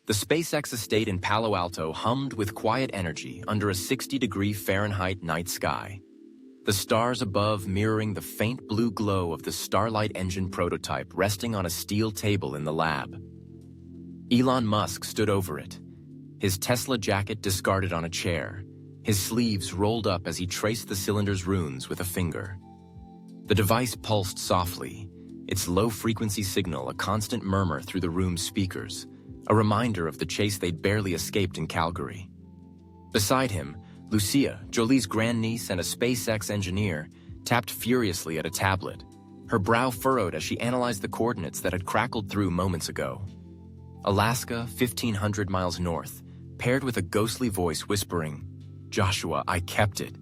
The SpaceX estate in Palo Alto hummed with quiet energy under a 60-degree Fahrenheit night sky. The stars above mirroring the faint blue glow of the Starlight engine prototype resting on a steel table in the lab. Elon Musk stood over it, his Tesla jacket discarded on a chair, his sleeves rolled up as he traced the cylinder's runes with a finger. The device pulsed softly, its low-frequency signal a constant murmur through the room's speakers, a reminder of the chase they'd barely escaped in Calgary. Beside him, Lucia, Jolie's grandniece and a SpaceX engineer, tapped furiously at a tablet, her brow furrowed as she analyzed the coordinates that had crackled through moments ago. Alaska, 1,500 miles north, paired with a ghostly voice whispering, "Joshua, I kept it."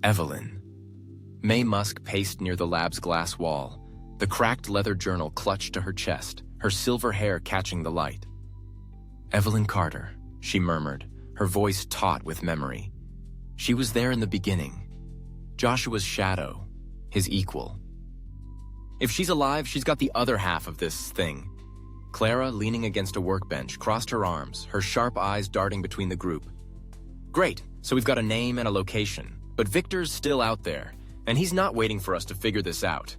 Evelyn. May Musk paced near the lab's glass wall, the cracked leather journal clutched to her chest, her silver hair catching the light. "Evelyn Carter," she murmured, her voice taut with memory. She was there in the beginning. Joshua's shadow, his equal. "If she's alive, she's got the other half of this thing." Clara, leaning against a workbench, crossed her arms, her sharp eyes darting between the group. "Great, so we've got a name and a location, but Victor's still out there, and he's not waiting for us to figure this out.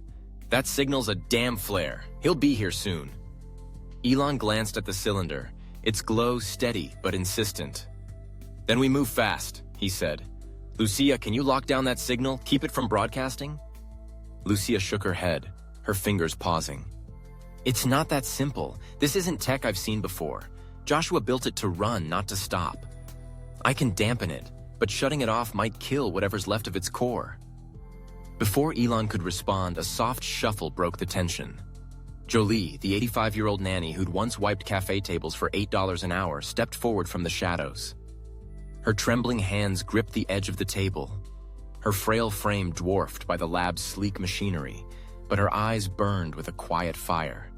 That signal's a damn flare. He'll be here soon." Elon glanced at the cylinder, its glow steady but insistent. "Then we move fast," he said. "Lucia, can you lock down that signal, keep it from broadcasting?" Lucia shook her head, her fingers pausing. "It's not that simple. This isn't tech I've seen before. Joshua built it to run, not to stop. I can dampen it, but shutting it off might kill whatever's left of its core." Before Elon could respond, a soft shuffle broke the tension. Jolie, the 85-year-old nanny who'd once wiped cafe tables for $8 an hour, stepped forward from the shadows. Her trembling hands gripped the edge of the table, her frail frame dwarfed by the lab's sleek machinery, but her eyes burned with a quiet fire.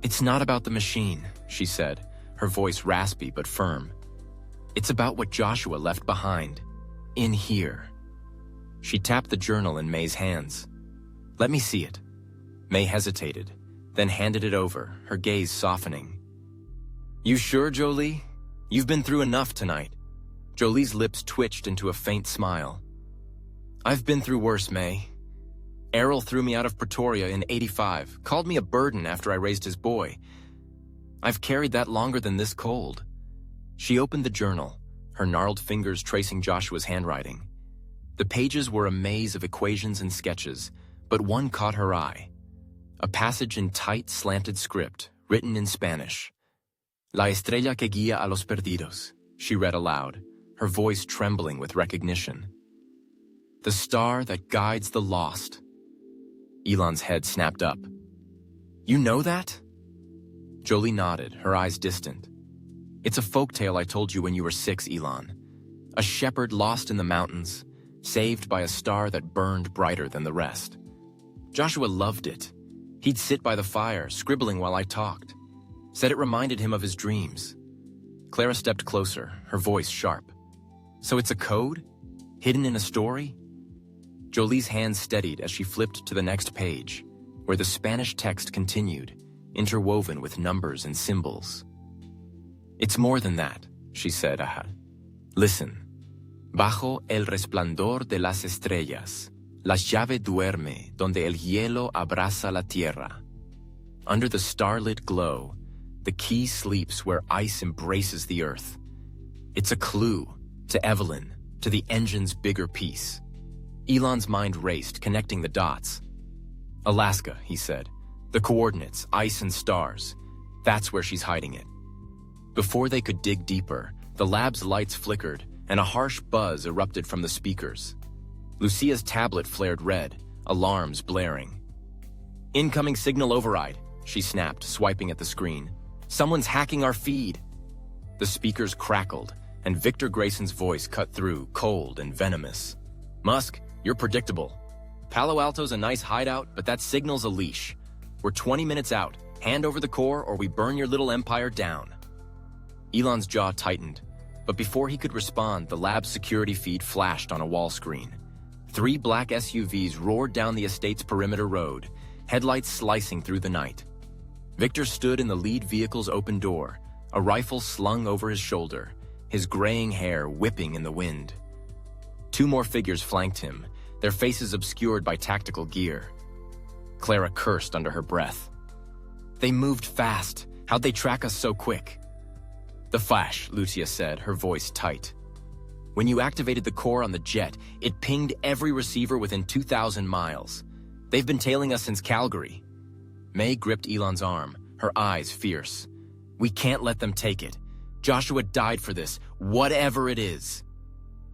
"It's not about the machine," she said, her voice raspy but firm. "It's about what Joshua left behind, in here." She tapped the journal in May's hands. "Let me see it." May hesitated, then handed it over, her gaze softening. "You sure, Jolie? You've been through enough tonight." Jolie's lips twitched into a faint smile. "I've been through worse, May. Errol threw me out of Pretoria in '85, called me a burden after I raised his boy. I've carried that longer than this cold." She opened the journal, her gnarled fingers tracing Joshua's handwriting. The pages were a maze of equations and sketches, but one caught her eye. A passage in tight, slanted script, written in Spanish. "La estrella que guía a los perdidos," she read aloud, her voice trembling with recognition. "The star that guides the lost." Elon's head snapped up. "You know that?" Jolie nodded, her eyes distant. "It's a folktale I told you when you were 6, Elon. A shepherd lost in the mountains, saved by a star that burned brighter than the rest. Joshua loved it. He'd sit by the fire, scribbling while I talked. Said it reminded him of his dreams." Clara stepped closer, her voice sharp. "So it's a code? Hidden in a story?" Jolie's hands steadied as she flipped to the next page, where the Spanish text continued, interwoven with numbers and symbols. "It's more than that," she said. "Listen. Bajo el resplandor de las estrellas, la llave duerme donde el hielo abraza la tierra. Under the starlit glow, the key sleeps where ice embraces the earth. It's a clue to Evelyn, to the engine's bigger piece." Elon's mind raced, connecting the dots. "Alaska," he said. "The coordinates, ice and stars. That's where she's hiding it." Before they could dig deeper, the lab's lights flickered, and a harsh buzz erupted from the speakers. Lucia's tablet flared red, alarms blaring. "Incoming signal override," she snapped, swiping at the screen. "Someone's hacking our feed." The speakers crackled, and Victor Grayson's voice cut through, cold and venomous. "Musk, you're predictable. Palo Alto's a nice hideout, but that signal's a leash. We're 20 minutes out. Hand over the core or we burn your little empire down." Elon's jaw tightened, but before he could respond, the lab's security feed flashed on a wall screen. 3 black SUVs roared down the estate's perimeter road, headlights slicing through the night. Victor stood in the lead vehicle's open door, a rifle slung over his shoulder, his graying hair whipping in the wind. Two more figures flanked him, their faces obscured by tactical gear. Clara cursed under her breath. They moved fast. How'd they track us so quick? The flash, Lucia said, her voice tight. When you activated the core on the jet, it pinged every receiver within 2,000 miles. They've been tailing us since Calgary. May gripped Elon's arm, her eyes fierce. We can't let them take it. Joshua died for this, whatever it is.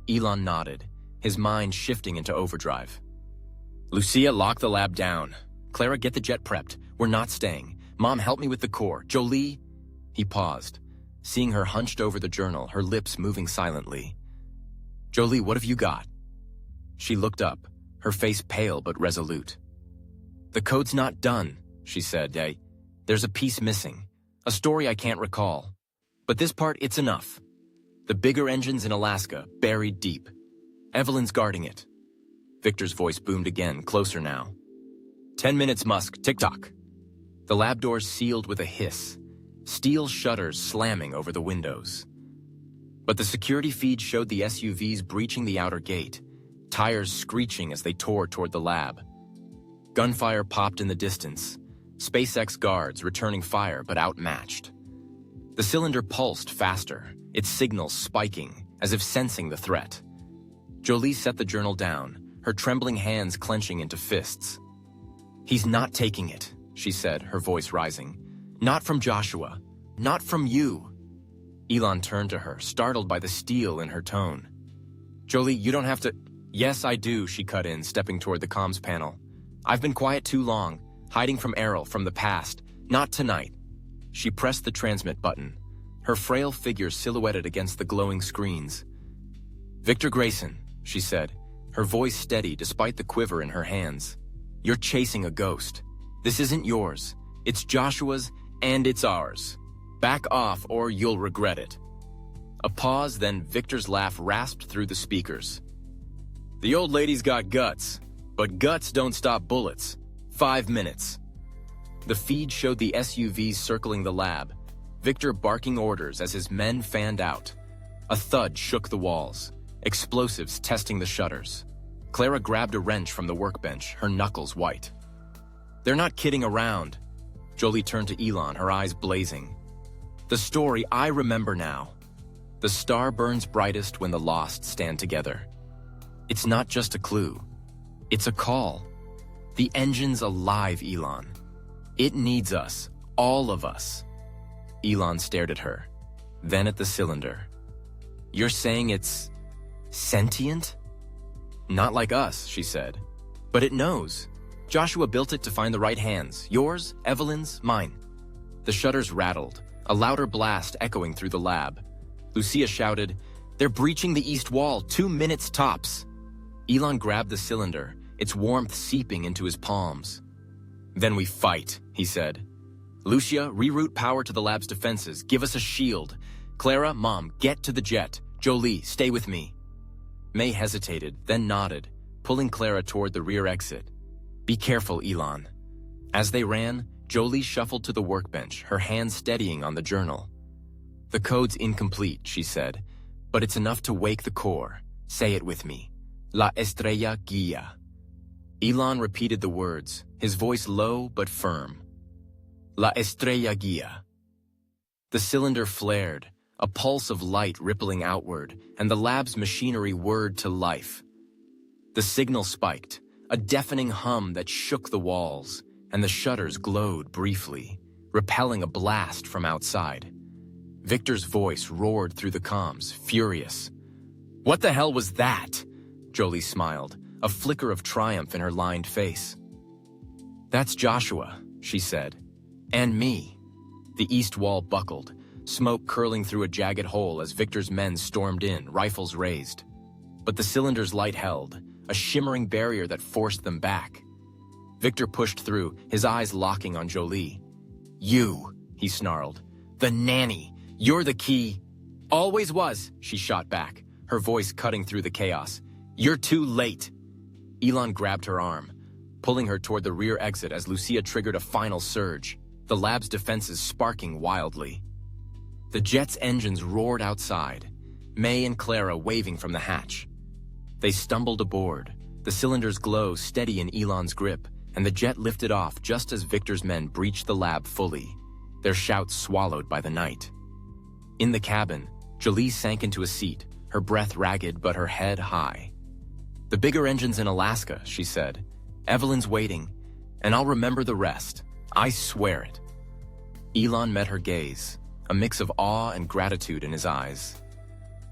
Elon nodded, his mind shifting into overdrive. Lucia, lock the lab down. Clara, get the jet prepped. We're not staying. Mom, help me with the core. Jolie? He paused, seeing her hunched over the journal, her lips moving silently. Jolie, what have you got? She looked up, her face pale but resolute. The code's not done, she said. There's a piece missing, a story I can't recall. But this part, it's enough. The bigger engine's in Alaska, buried deep. Evelyn's guarding it. Victor's voice boomed again, closer now. 10 minutes, Musk, tick-tock. The lab doors sealed with a hiss, steel shutters slamming over the windows. But the security feed showed the SUVs breaching the outer gate, tires screeching as they tore toward the lab. Gunfire popped in the distance, SpaceX guards returning fire but outmatched. The cylinder pulsed faster, its signals spiking, as if sensing the threat. Jolie set the journal down, her trembling hands clenching into fists. He's not taking it, she said, her voice rising. Not from Joshua. Not from you. Elon turned to her, startled by the steel in her tone. Jolie, you don't have to— Yes, I do, she cut in, stepping toward the comms panel. I've been quiet too long, hiding from Errol, from the past. Not tonight. She pressed the transmit button, her frail figure silhouetted against the glowing screens. Victor Grayson, she said, her voice steady despite the quiver in her hands. You're chasing a ghost. This isn't yours. It's Joshua's, and it's ours. Back off or you'll regret it. A pause, then Victor's laugh rasped through the speakers. The old lady's got guts, but guts don't stop bullets. 5 minutes. The feed showed the SUVs circling the lab, Victor barking orders as his men fanned out. A thud shook the walls, explosives testing the shutters. Clara grabbed a wrench from the workbench, her knuckles white. They're not kidding around. Jolie turned to Elon, her eyes blazing. The story I remember now. The star burns brightest when the lost stand together. It's not just a clue. It's a call. The engine's alive, Elon. It needs us, all of us. Elon stared at her, then at the cylinder. You're saying it's sentient? Not like us, she said. But it knows. Joshua built it to find the right hands. Yours, Evelyn's, mine. The shutters rattled, a louder blast echoing through the lab. Lucia shouted, They're breaching the east wall, 2 minutes tops. Elon grabbed the cylinder, its warmth seeping into his palms. Then we fight, he said. Lucia, reroute power to the lab's defenses. Give us a shield. Clara, Mom, get to the jet. Jolie, stay with me. May hesitated, then nodded, pulling Clara toward the rear exit. Be careful, Elon. As they ran, Jolie shuffled to the workbench, her hands steadying on the journal. The code's incomplete, she said, but it's enough to wake the core. Say it with me. La estrella guía. Elon repeated the words, his voice low but firm. La estrella guía. The cylinder flared, a pulse of light rippling outward, and the lab's machinery whirred to life. The signal spiked, a deafening hum that shook the walls, and the shutters glowed briefly, repelling a blast from outside. Victor's voice roared through the comms, furious. What the hell was that? Jolie smiled, a flicker of triumph in her lined face. That's Joshua, she said. And me. The east wall buckled, smoke curling through a jagged hole as Victor's men stormed in, rifles raised. But the cylinder's light held, a shimmering barrier that forced them back. Victor pushed through, his eyes locking on Jolie. You, he snarled. The nanny. You're the key. Always was, she shot back, her voice cutting through the chaos. You're too late. Elon grabbed her arm, pulling her toward the rear exit as Lucia triggered a final surge, the lab's defenses sparking wildly. The jet's engines roared outside, May and Clara waving from the hatch. They stumbled aboard, the cylinder's glow steady in Elon's grip, and the jet lifted off just as Victor's men breached the lab fully, their shouts swallowed by the night. In the cabin, Jolie sank into a seat, her breath ragged but her head high. "The bigger engine's in Alaska," she said. "Evelyn's waiting, and I'll remember the rest. I swear it." Elon met her gaze, a mix of awe and gratitude in his eyes.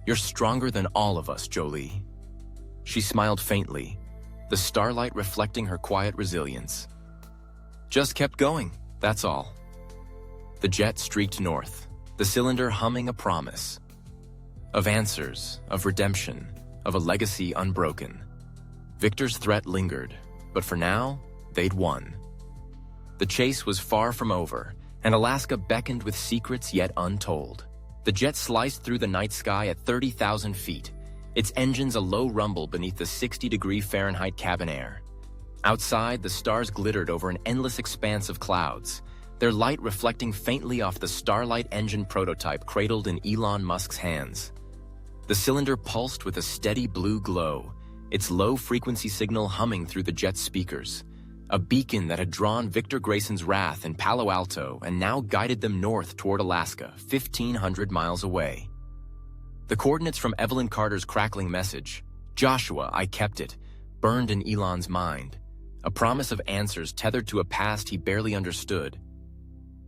"You're stronger than all of us, Jolie." She smiled faintly, the starlight reflecting her quiet resilience. "Just kept going, that's all." The jet streaked north, the cylinder humming a promise. Of answers, of redemption, of a legacy unbroken. Victor's threat lingered, but for now, they'd won. The chase was far from over, and Alaska beckoned with secrets yet untold. The jet sliced through the night sky at 30,000 feet, its engines a low rumble beneath the 60-degree Fahrenheit cabin air. Outside, the stars glittered over an endless expanse of clouds, their light reflecting faintly off the Starlight engine prototype cradled in Elon Musk's hands. The cylinder pulsed with a steady blue glow, its low-frequency signal humming through the jet's speakers, a beacon that had drawn Victor Grayson's wrath in Palo Alto and now guided them north toward Alaska, 1,500 miles away. The coordinates from Evelyn Carter's crackling message, "Joshua, I kept it," burned in Elon's mind, a promise of answers tethered to a past he barely understood.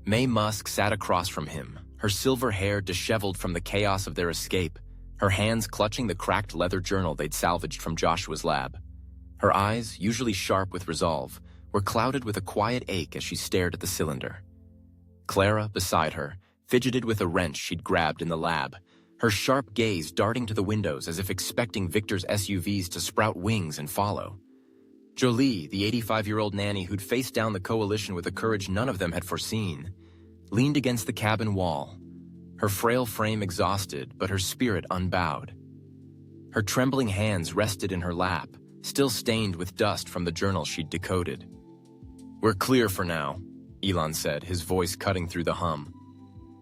May Musk sat across from him, her silver hair disheveled from the chaos of their escape, her hands clutching the cracked leather journal they'd salvaged from Joshua's lab. Her eyes, usually sharp with resolve, were clouded with a quiet ache as she stared at the cylinder. Clara, beside her, fidgeted with a wrench she'd grabbed in the lab, her sharp gaze darting to the windows as if expecting Victor's SUVs to sprout wings and follow. Jolie, the 85-year-old nanny who'd faced down the coalition with a courage none of them had foreseen, leaned against the cabin wall, her frail frame exhausted but her spirit unbowed. Her trembling hands rested in her lap, still stained with dust from the journal she'd decoded. "We're clear for now," Elon said, his voice cutting through the hum.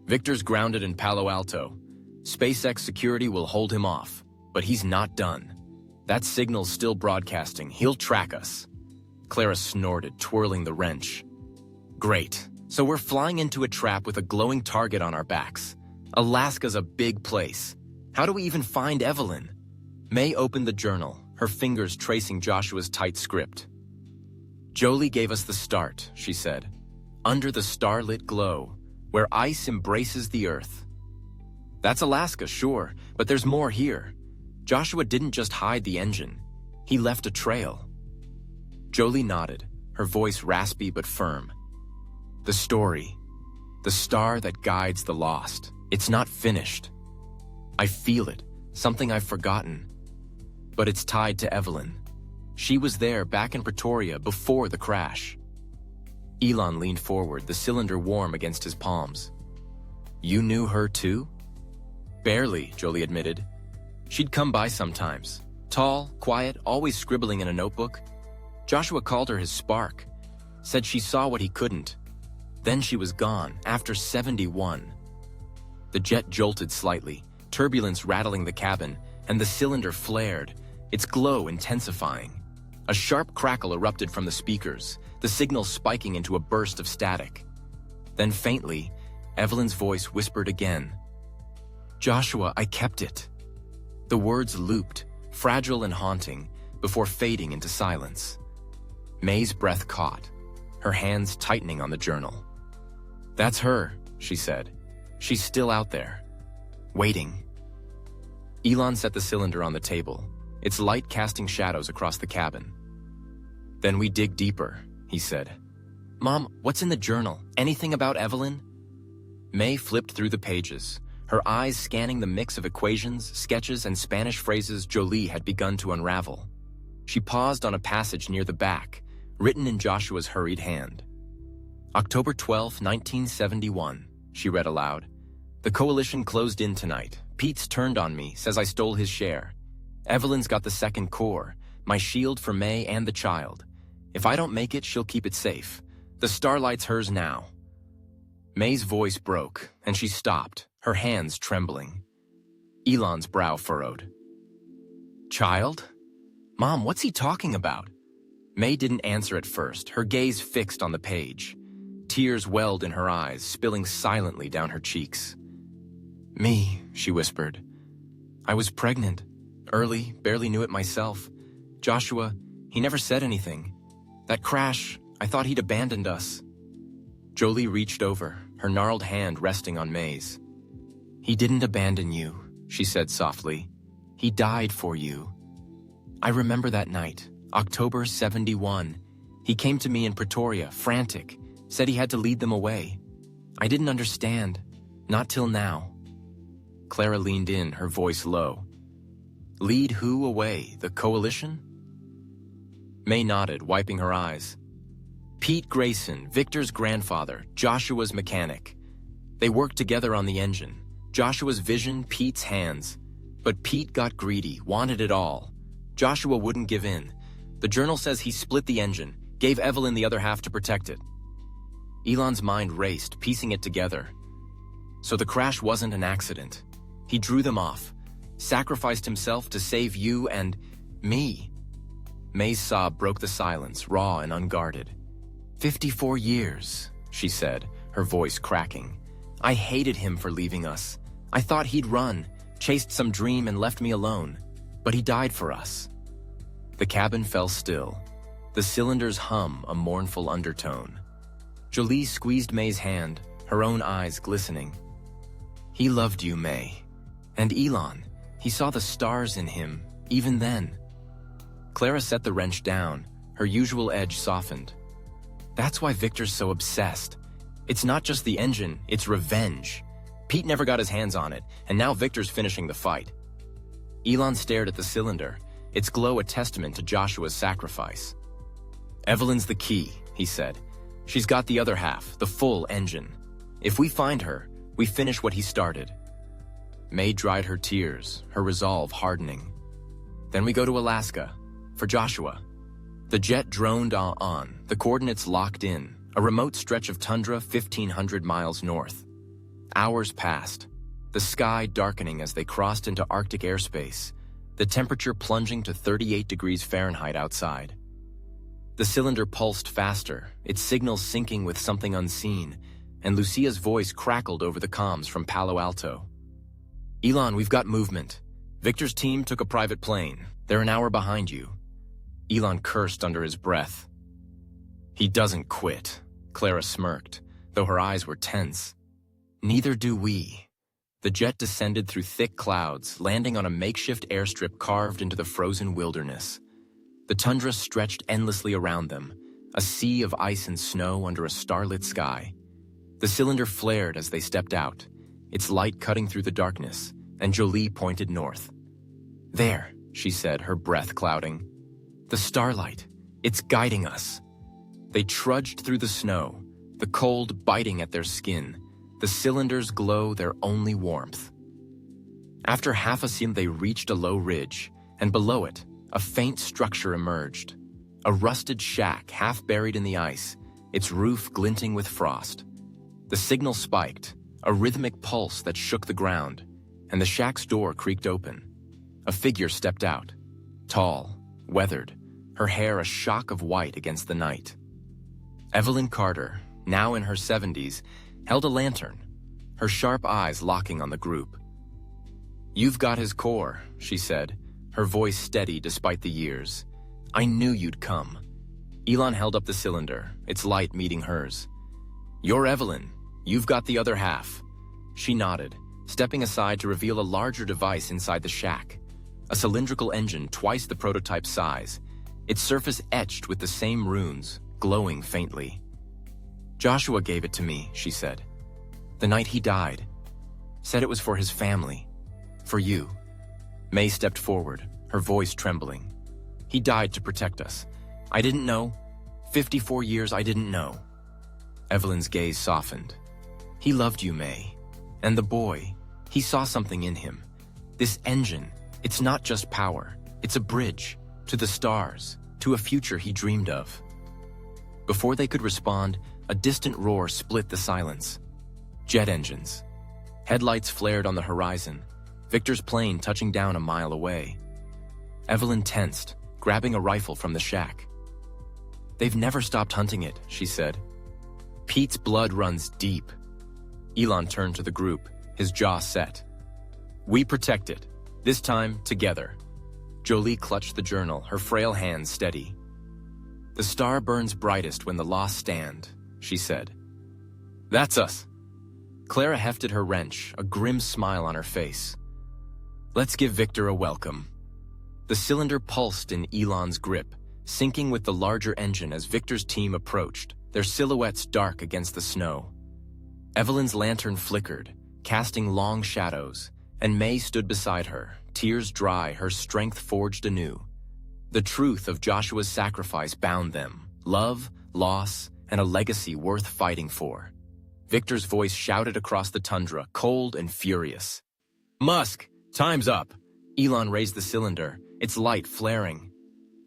"Victor's grounded in Palo Alto. SpaceX security will hold him off, but he's not done. That signal's still broadcasting. He'll track us." Clara snorted, twirling the wrench. "Great. So we're flying into a trap with a glowing target on our backs. Alaska's a big place. How do we even find Evelyn?" May opened the journal, her fingers tracing Joshua's tight script. "Jolie gave us the start," she said. "Under the starlit glow, where ice embraces the earth." "That's Alaska, sure, but there's more here. Joshua didn't just hide the engine. He left a trail." Jolie nodded, her voice raspy but firm. "The story. The star that guides the lost. It's not finished. I feel it, something I've forgotten. But it's tied to Evelyn. She was there back in Pretoria before the crash." Elon leaned forward, the cylinder warm against his palms. "You knew her too?" "Barely," Jolie admitted. "She'd come by sometimes. Tall, quiet, always scribbling in a notebook. Joshua called her his spark. Said she saw what he couldn't. Then she was gone, after 71. The jet jolted slightly, turbulence rattling the cabin, and the cylinder flared, its glow intensifying. A sharp crackle erupted from the speakers, the signal spiking into a burst of static. Then faintly, Evelyn's voice whispered again. "Joshua, I kept it." The words looped, fragile and haunting, before fading into silence. May's breath caught, her hands tightening on the journal. "That's her," she said. "She's still out there, waiting." Elon set the cylinder on the table, its light casting shadows across the cabin. "Then we dig deeper," he said. "Mom, what's in the journal? Anything about Evelyn?" May flipped through the pages, her eyes scanning the mix of equations, sketches, and Spanish phrases Jolie had begun to unravel. She paused on a passage near the back, written in Joshua's hurried hand. "October 12, 1971, she read aloud. "The coalition closed in tonight. Pete's turned on me, says I stole his share. Evelyn's got the second core, my shield for May and the child. If I don't make it, she'll keep it safe. The starlight's hers now." May's voice broke, and she stopped, her hands trembling. Elon's brow furrowed. Child? Mom, what's he talking about? May didn't answer at first, her gaze fixed on the page. Tears welled in her eyes, spilling silently down her cheeks. Me, she whispered. I was pregnant. Early, barely knew it myself. Joshua, he never said anything. That crash, I thought he'd abandoned us. Jolie reached over, her gnarled hand resting on May's. He didn't abandon you, she said softly. He died for you. I remember that night, October 71. He came to me in Pretoria, frantic, said he had to lead them away. I didn't understand, not till now. Clara leaned in, her voice low. Lead who away, the coalition? May nodded, wiping her eyes. Pete Grayson, Victor's grandfather, Joshua's mechanic. They worked together on the engine. Joshua's vision, Pete's hands. But Pete got greedy, wanted it all. Joshua wouldn't give in. The journal says he split the engine, gave Evelyn the other half to protect it. Elon's mind raced, piecing it together. So the crash wasn't an accident. He drew them off, sacrificed himself to save you and me. May's sob broke the silence, raw and unguarded. 54 years, she said, her voice cracking. I hated him for leaving us. I thought he'd run, chased some dream and left me alone. But he died for us. The cabin fell still. The cylinders hum a mournful undertone. Jolie squeezed May's hand, her own eyes glistening. He loved you, May. And Elon, he saw the stars in him, even then. Clara set the wrench down, her usual edge softened. That's why Victor's so obsessed. It's not just the engine, it's revenge. Pete never got his hands on it, and now Victor's finishing the fight. Elon stared at the cylinder, its glow a testament to Joshua's sacrifice. Evelyn's the key, he said. She's got the other half, the full engine. If we find her, we finish what he started. May dried her tears, her resolve hardening. Then we go to Alaska, for Joshua. The jet droned on, the coordinates locked in, a remote stretch of tundra 1,500 miles north. Hours passed, the sky darkening as they crossed into Arctic airspace, the temperature plunging to 38 degrees Fahrenheit outside. The cylinder pulsed faster, its signals syncing with something unseen, and Lucia's voice crackled over the comms from Palo Alto. Elon, we've got movement. Victor's team took a private plane. They're an hour behind you. Elon cursed under his breath. He doesn't quit, Clara smirked, though her eyes were tense. Neither do we. The jet descended through thick clouds, landing on a makeshift airstrip carved into the frozen wilderness. The tundra stretched endlessly around them, a sea of ice and snow under a starlit sky. The cylinder flared as they stepped out, its light cutting through the darkness, and Jolie pointed north. There, she said, her breath clouding. The starlight, it's guiding us. They trudged through the snow, the cold biting at their skin, the cylinder's glow their only warmth. After half a scene, they reached a low ridge, and below it, a faint structure emerged. A rusted shack half buried in the ice, its roof glinting with frost. The signal spiked, a rhythmic pulse that shook the ground, and the shack's door creaked open. A figure stepped out, tall, weathered, her hair a shock of white against the night. Evelyn Carter, now in her 70s, held a lantern, her sharp eyes locking on the group. You've got his core, she said, her voice steady despite the years. I knew you'd come. Elon held up the cylinder, its light meeting hers. You're Evelyn. You've got the other half. She nodded, stepping aside to reveal a larger device inside the shack. A cylindrical engine twice the prototype size, its surface etched with the same runes, glowing faintly. Joshua gave it to me, she said. The night he died. Said it was for his family. For you. May stepped forward, her voice trembling. He died to protect us. I didn't know. 54 years I didn't know. Evelyn's gaze softened. He loved you, May. And the boy, he saw something in him. This engine, it's not just power. It's a bridge to the stars, to a future he dreamed of. Before they could respond, a distant roar split the silence. Jet engines. Headlights flared on the horizon, Victor's plane touching down a mile away. Evelyn tensed, grabbing a rifle from the shack. "They've never stopped hunting it," she said. Pete's blood runs deep. Elon turned to the group, his jaw set. "We protect it, this time together." Jolie clutched the journal, her frail hands steady. "The star burns brightest when the lost stand," she said. "That's us." Clara hefted her wrench, a grim smile on her face. "Let's give Victor a welcome." The cylinder pulsed in Elon's grip, sinking with the larger engine as Victor's team approached, their silhouettes dark against the snow. Evelyn's lantern flickered, casting long shadows, and May stood beside her, tears dry, her strength forged anew. The truth of Joshua's sacrifice bound them, love, loss, and a legacy worth fighting for. Victor's voice shouted across the tundra, cold and furious. "Musk, time's up." Elon raised the cylinder, its light flaring.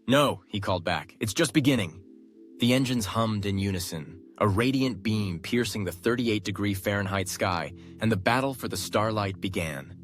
"No," he called back, "it's just beginning." The engines hummed in unison, a radiant beam piercing the 38-degree Fahrenheit sky, and the battle for the starlight began.